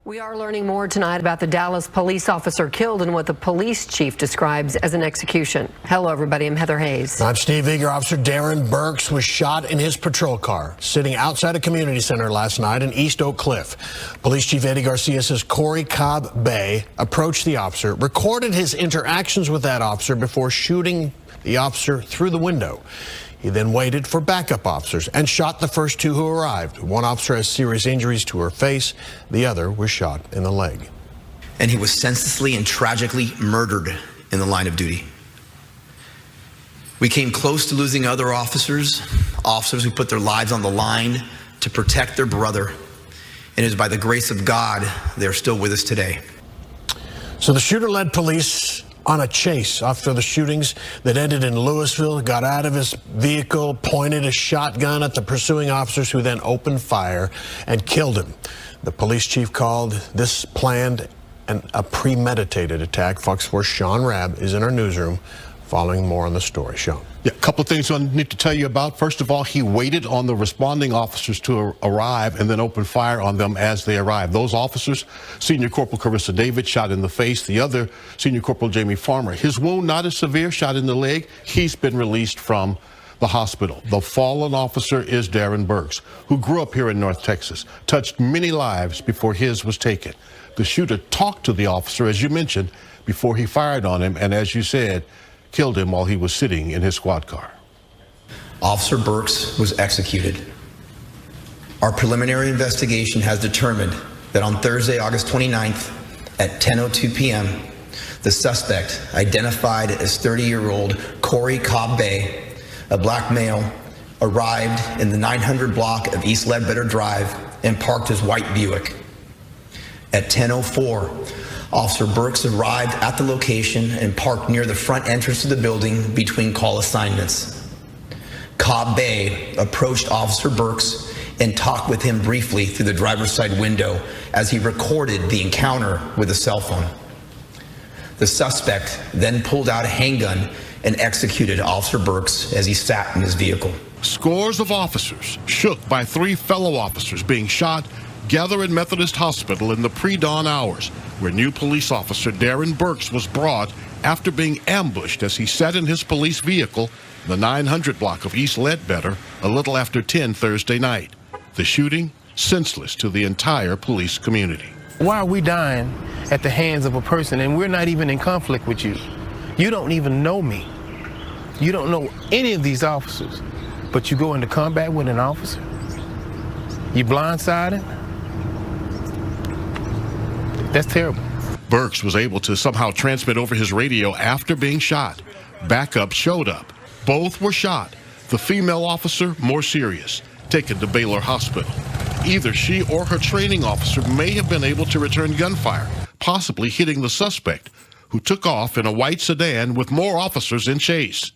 We are learning more tonight about the Dallas police officer killed in what the police chief describes as an execution. Hello, everybody. I'm Heather Hayes. I'm Steve Eager. Officer Darren Burks was shot in his patrol car sitting outside a community center last night in East Oak Cliff. Police Chief Eddie Garcia says Corey Cobb Bay approached the officer, recorded his interactions with that officer before shooting the officer through the window. He then waited for backup officers and shot the first two who arrived. One officer has serious injuries to her face. The other was shot in the leg. And he was senselessly and tragically murdered in the line of duty. We came close to losing other officers who put their lives on the line to protect their brother. And it is by the grace of God they're still with us today. So the shooter led police on a chase after the shootings that ended in Louisville, got out of his vehicle, pointed a shotgun at the pursuing officers who then opened fire and killed him. The police chief called this planned and a premeditated attack. Fox 4's Sean Rabb is in our newsroom following more on the story. Sean. Yeah, a couple of things I need to tell you about. First of all, he waited on the responding officers to arrive and then opened fire on them as they arrived. Those officers, Senior Corporal Carissa David, shot in the face. The other, Senior Corporal Jamie Farmer, his wound not as severe, shot in the leg. He's been released from the hospital. The fallen officer is Darren Burks, who grew up here in North Texas, touched many lives before his was taken. The shooter talked to the officer, as you mentioned, before he fired on him, and as you said, killed him while he was sitting in his squad car. Officer Burks was executed. Our preliminary investigation has determined that on Thursday, August 29th at 10:02 p.m., the suspect, identified as 30-year-old Corey Cobb Bay, a black male, arrived in the 900 block of East Ledbetter Drive and parked his white Buick. At 10:04, Officer Burks arrived at the location and parked near the front entrance of the building between call assignments. Cobb Bay approached Officer Burks and talked with him briefly through the driver's side window as he recorded the encounter with a cell phone. The suspect then pulled out a handgun and executed Officer Burks as he sat in his vehicle. Scores of officers, shook by 3 fellow officers being shot, gather at Methodist Hospital in the pre-dawn hours, where new police officer Darren Burks was brought after being ambushed as he sat in his police vehicle in the 900 block of East Ledbetter a little after 10 Thursday night. The shooting, senseless to the entire police community. Why are we dying at the hands of a person and we're not even in conflict with you? You don't even know me. You don't know any of these officers, but you go into combat with an officer? You blindsided? That's terrible. Burks was able to somehow transmit over his radio after being shot. Backup showed up. Both were shot. The female officer, more serious, taken to Baylor Hospital. Either she or her training officer may have been able to return gunfire, possibly hitting the suspect, who took off in a white sedan with more officers in chase.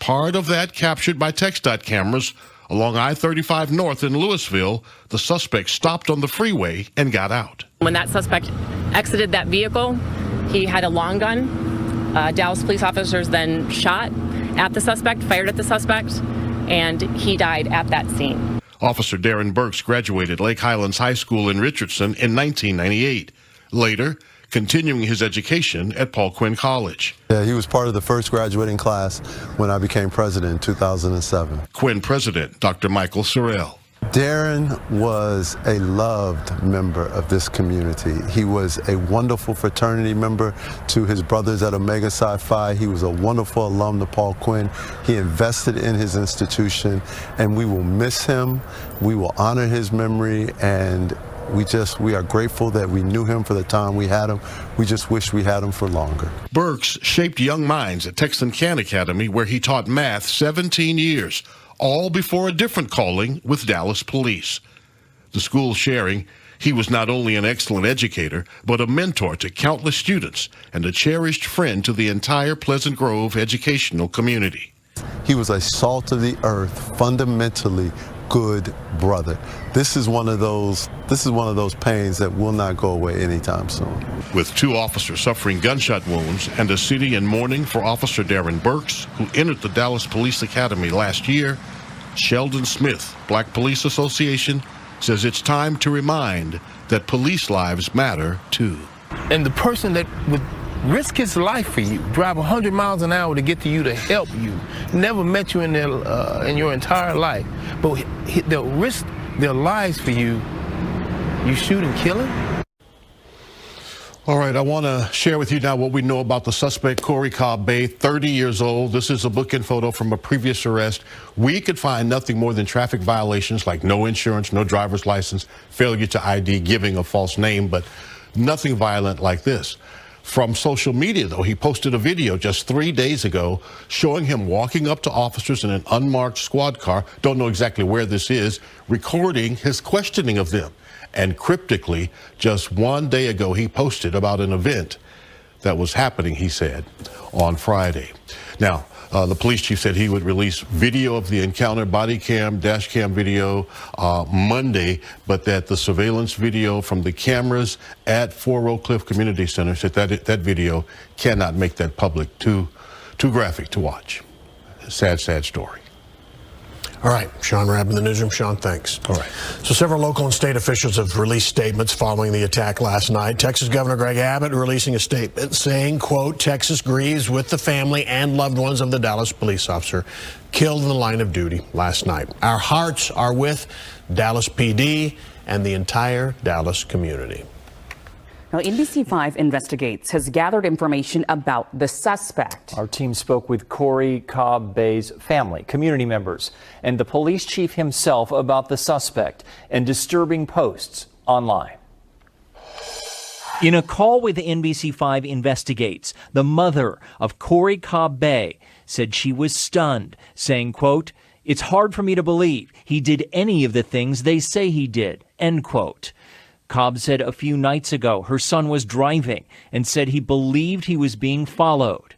Part of that captured by TxDOT cameras along I-35 North in Louisville. The suspect stopped on the freeway and got out. When that suspect exited that vehicle, he had a long gun. Dallas police officers then shot at the suspect, fired at the suspect, and he died at that scene. Officer Darren Burks graduated Lake Highlands High School in Richardson in 1998. Later, continuing his education at Paul Quinn College. Yeah, he was part of the first graduating class when I became president in 2007. Quinn president, Dr. Michael Sorrell. Darren was a loved member of this community. He was a wonderful fraternity member to his brothers at Omega Psi Phi. He was a wonderful alum to Paul Quinn. He invested in his institution, and we will miss him. We will honor his memory, and we are grateful that we knew him for the time we had him. We just wish we had him for longer. Burks shaped young minds at Texan Can Academy, where he taught math 17 years, all before a different calling with Dallas Police. The school sharing, he was not only an excellent educator, but a mentor to countless students and a cherished friend to the entire Pleasant Grove educational community. He was a salt of the earth, fundamentally good brother. This is one of those pains that will not go away anytime soon. With 2 officers suffering gunshot wounds and a city in mourning for Officer Darren Burks, who entered the Dallas Police Academy last year, Sheldon Smith, Black Police Association, says it's time to remind that police lives matter too. And the person that would risk his life for you, drive 100 miles an hour to get to you to help you, never met you in your entire life, but they'll risk their lives for you, you shoot and kill him? All right, I want to share with you now what we know about the suspect, Corey Cobb Bay, 30 years old. This is a bookend photo from a previous arrest. We could find nothing more than traffic violations like no insurance, no driver's license, failure to ID, giving a false name, but nothing violent like this. From social media, though, he posted a video just 3 days ago showing him walking up to officers in an unmarked squad car, don't know exactly where this is, recording his questioning of them. And cryptically, just 1 day ago, he posted about an event that was happening, he said, on Friday. Now, the police chief said he would release video of the encounter, body cam, dash cam video Monday, but that the surveillance video from the cameras at 4 Oak Cliff Community Center said that video cannot make that public. Too graphic to watch. Sad, sad story. All right, Sean Rabb in the newsroom. Sean, thanks. All right. So several local and state officials have released statements following the attack last night. Texas Governor Greg Abbott releasing a statement saying, quote, Texas grieves with the family and loved ones of the Dallas police officer killed in the line of duty last night. Our hearts are with Dallas PD and the entire Dallas community. Now, NBC5 Investigates has gathered information about the suspect. Our team spoke with Corey Cobb Bay's family, community members, and the police chief himself about the suspect and disturbing posts online. In a call with NBC5 Investigates, the mother of Corey Cobb Bay said she was stunned, saying, quote, "It's hard for me to believe he did any of the things they say he did," end quote. Cobb said a few nights ago her son was driving and said he believed he was being followed.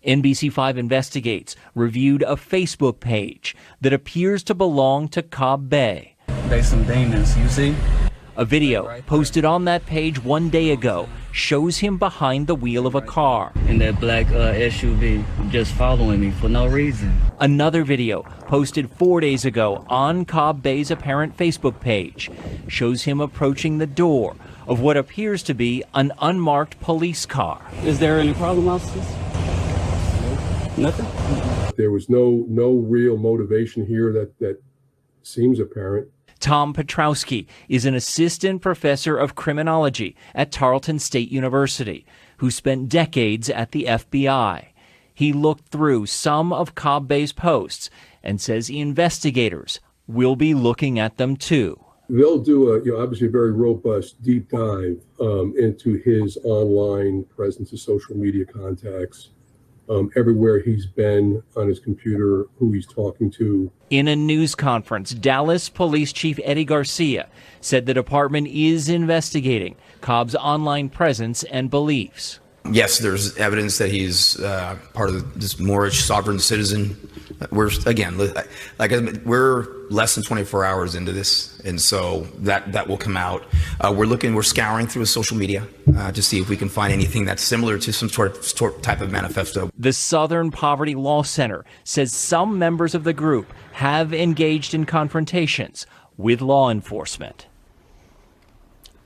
NBC5 Investigates reviewed a Facebook page that appears to belong to Cobb Bay. There's some demons, you see? A video posted on that page 1 day ago shows him behind the wheel of a car. In that black SUV, just following me for no reason. Another video posted 4 days ago on Cobb Bay's apparent Facebook page shows him approaching the door of what appears to be an unmarked police car. Is there any problem, officers? Nothing? There was no real motivation here that seems apparent. Tom Petrowski is an assistant professor of criminology at Tarleton State University who spent decades at the FBI. He looked through some of Cobb Bay's posts and says investigators will be looking at them too. They'll do obviously a very robust deep dive into his online presence, his social media contacts, everywhere he's been on his computer, who he's talking to. In a news conference, Dallas Police Chief Eddie Garcia said the department is investigating Cobb's online presence and beliefs. Yes, there's evidence that he's part of this Moorish sovereign citizen. We're less than 24 hours into this, and so that will come out. We're scouring through his social media to see if we can find anything that's similar to some sort of type of manifesto. The Southern Poverty Law Center says some members of the group have engaged in confrontations with law enforcement.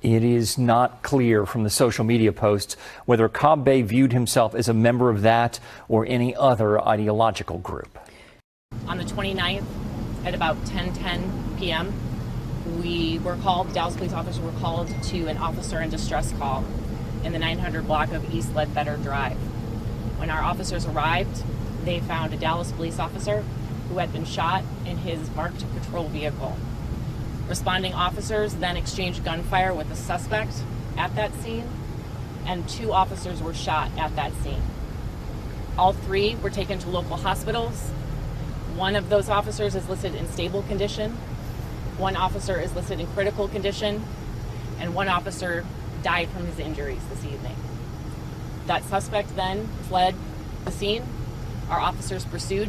It is not clear from the social media posts whether Cobb Bay viewed himself as a member of that or any other ideological group. On the 29th at about 10:10 p.m., Dallas police officers were called to an officer in distress call in the 900 block of East Ledbetter Drive. When our officers arrived, they found a Dallas police officer who had been shot in his marked patrol vehicle. Responding officers then exchanged gunfire with the suspect at that scene, and 2 officers were shot at that scene. All 3 were taken to local hospitals. 1 of those officers is listed in stable condition, 1 officer is listed in critical condition, and 1 officer died from his injuries this evening. That suspect then fled the scene. Our officers pursued.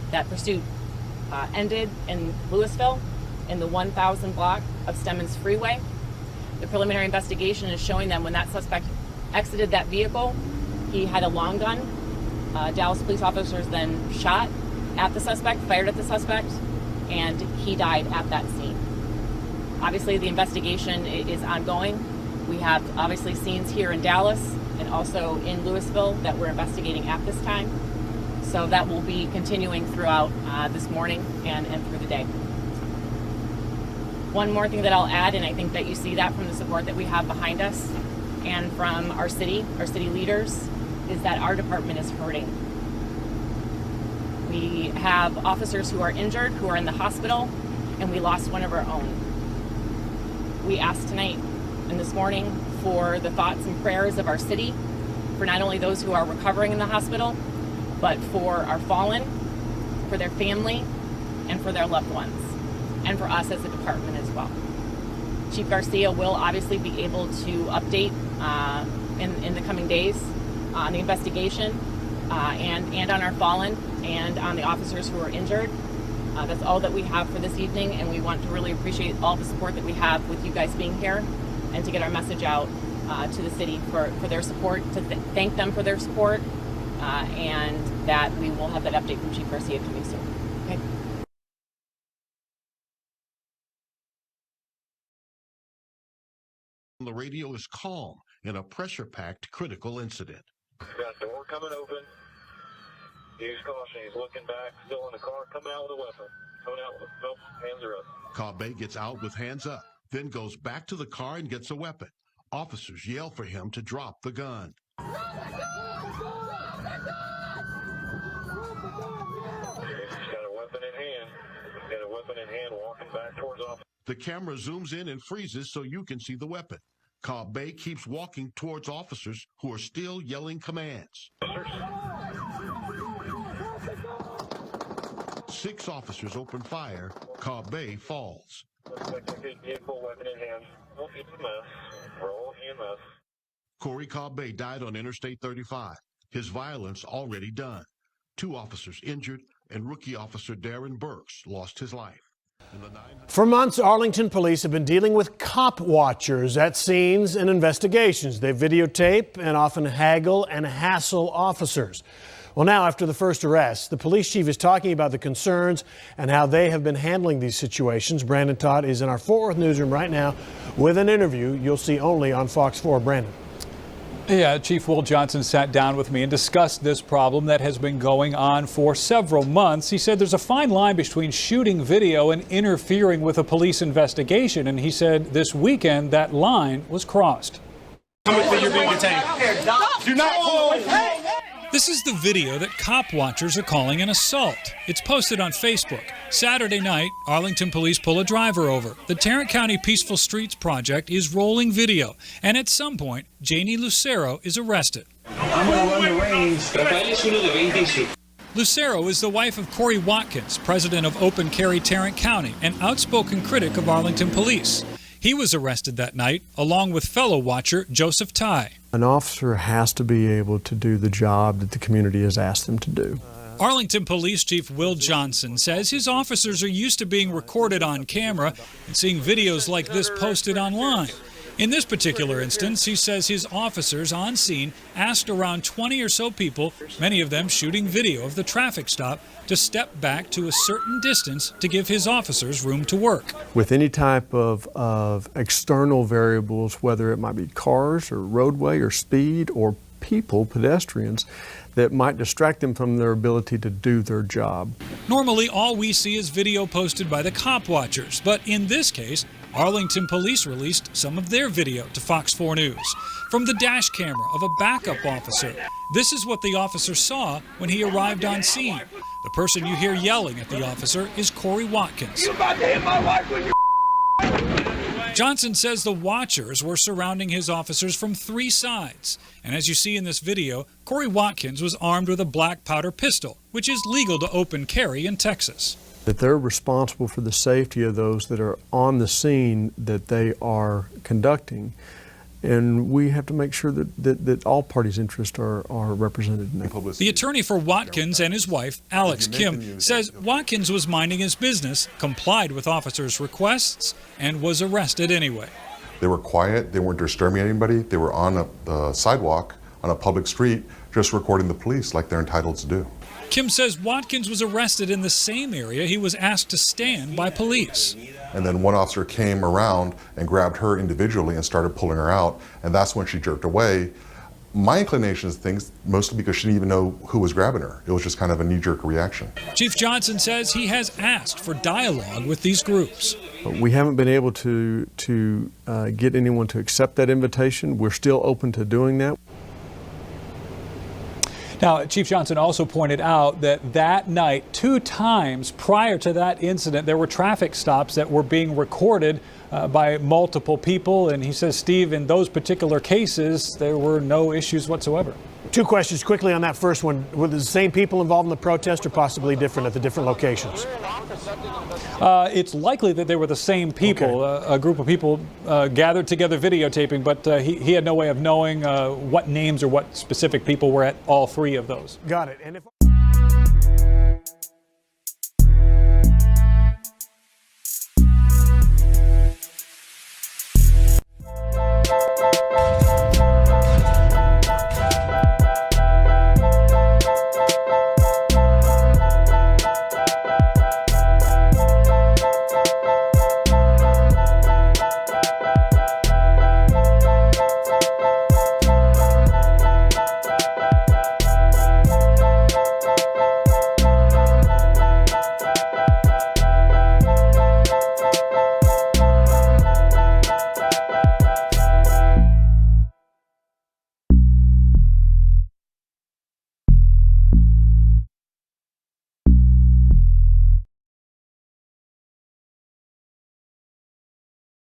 That pursuit ended in Louisville, in the 1000 block of Stemmons Freeway. The preliminary investigation is showing them when that suspect exited that vehicle, he had a long gun. Dallas police officers then shot at the suspect, fired at the suspect, and he died at that scene. Obviously, the investigation is ongoing. We have obviously scenes here in Dallas and also in Louisville that we're investigating at this time. So that will be continuing throughout this morning and through the day. One more thing that I'll add, and I think that you see that from the support that we have behind us and from our city leaders, is that our department is hurting. We have officers who are injured, who are in the hospital, and we lost one of our own. We asked tonight and this morning for the thoughts and prayers of our city, for not only those who are recovering in the hospital, but for our fallen, for their family, and for their loved ones, and for us as a department as well. Chief Garcia will obviously be able to update in the coming days on the investigation and on our fallen and on the officers who are injured. That's all that we have for this evening, and we want to really appreciate all the support that we have with you guys being here and to get our message out to the city for their support, to thank them for their support, and that we will have that update from Chief Garcia coming soon. Okay. The radio is calm in a pressure-packed critical incident. Got door coming open. Use caution. He's looking back, still in the car, coming out with a weapon. Coming out with, nope, hands are up. Cobb gets out with hands up, then goes back to the car and gets a weapon. Officers yell for him to drop the gun. He's got a weapon in hand. He's got a weapon in hand, walking back towards officers. The camera zooms in and freezes so you can see the weapon. Cobb keeps walking towards officers who are still yelling commands. 6 officers open fire. Cobb falls. Looks like a good vehicle, weapon in hand. Roll EMS. Roll EMS. Corey Cobb died on Interstate 35. His violence already done. 2 officers injured, and rookie officer Darren Burks lost his life. For months, Arlington police have been dealing with cop watchers at scenes and investigations. They videotape and often haggle and hassle officers. Well, now, after the first arrest, the police chief is talking about the concerns and how they have been handling these situations. Brandon Todd is in our Fort Worth newsroom right now with an interview you'll see only on Fox 4. Brandon. Yeah, Chief Will Johnson sat down with me and discussed this problem that has been going on for several months. He said there's a fine line between shooting video and interfering with a police investigation. And he said this weekend that line was crossed. You're being detained. Do not. This is the video that cop watchers are calling an assault. It's posted on Facebook. Saturday night, Arlington police pull a driver over. The Tarrant County Peaceful Streets Project is rolling video, and at some point, Janie Lucero is arrested. I'm going to run the range. Lucero is the wife of Corey Watkins, president of Open Carry Tarrant County, an outspoken critic of Arlington police. He was arrested that night, along with fellow watcher Joseph Ty. An officer has to be able to do the job that the community has asked them to do. Arlington Police Chief Will Johnson says his officers are used to being recorded on camera and seeing videos like this posted online. In this particular instance, he says his officers on scene asked around 20 or so people, many of them shooting video of the traffic stop, to step back to a certain distance to give his officers room to work. With any type of external variables, whether it might be cars or roadway or speed or people, pedestrians, that might distract them from their ability to do their job. Normally, all we see is video posted by the cop watchers, but in this case, Arlington Police released some of their video to Fox 4 News. From the dash camera of a backup officer, this is what the officer saw when he arrived on scene. The person you hear yelling at the officer is Corey Watkins. You're about to hit my wife with your Johnson says the watchers were surrounding his officers from 3 sides. And as you see in this video, Corey Watkins was armed with a black powder pistol, which is legal to open carry in Texas. That they're responsible for the safety of those that are on the scene that they are conducting. And we have to make sure that all parties' interests are represented in that. The attorney for Watkins and his wife, Alex Kim, says Watkins was minding his business, complied with officers' requests, and was arrested anyway. They were quiet, they weren't disturbing anybody, they were on the sidewalk on a public street just recording the police like they're entitled to do. Kim says Watkins was arrested in the same area he was asked to stand by police. And then one officer came around and grabbed her individually and started pulling her out, and that's when she jerked away. My inclination is things mostly because she didn't even know who was grabbing her. It was just kind of a knee-jerk reaction. Chief Johnson says he has asked for dialogue with these groups. We haven't been able to get anyone to accept that invitation. We're still open to doing that. Now, Chief Johnson also pointed out that night, 2 times prior to that incident, there were traffic stops that were being recorded by multiple people. And he says, Steve, in those particular cases, there were no issues whatsoever. 2 questions quickly on that first one. Were the same people involved in the protest or possibly different at the different locations? It's likely that they were the same people. Okay. A group of people gathered together videotaping, but he had no way of knowing what names or what specific people were at all 3 of those. Got it. And if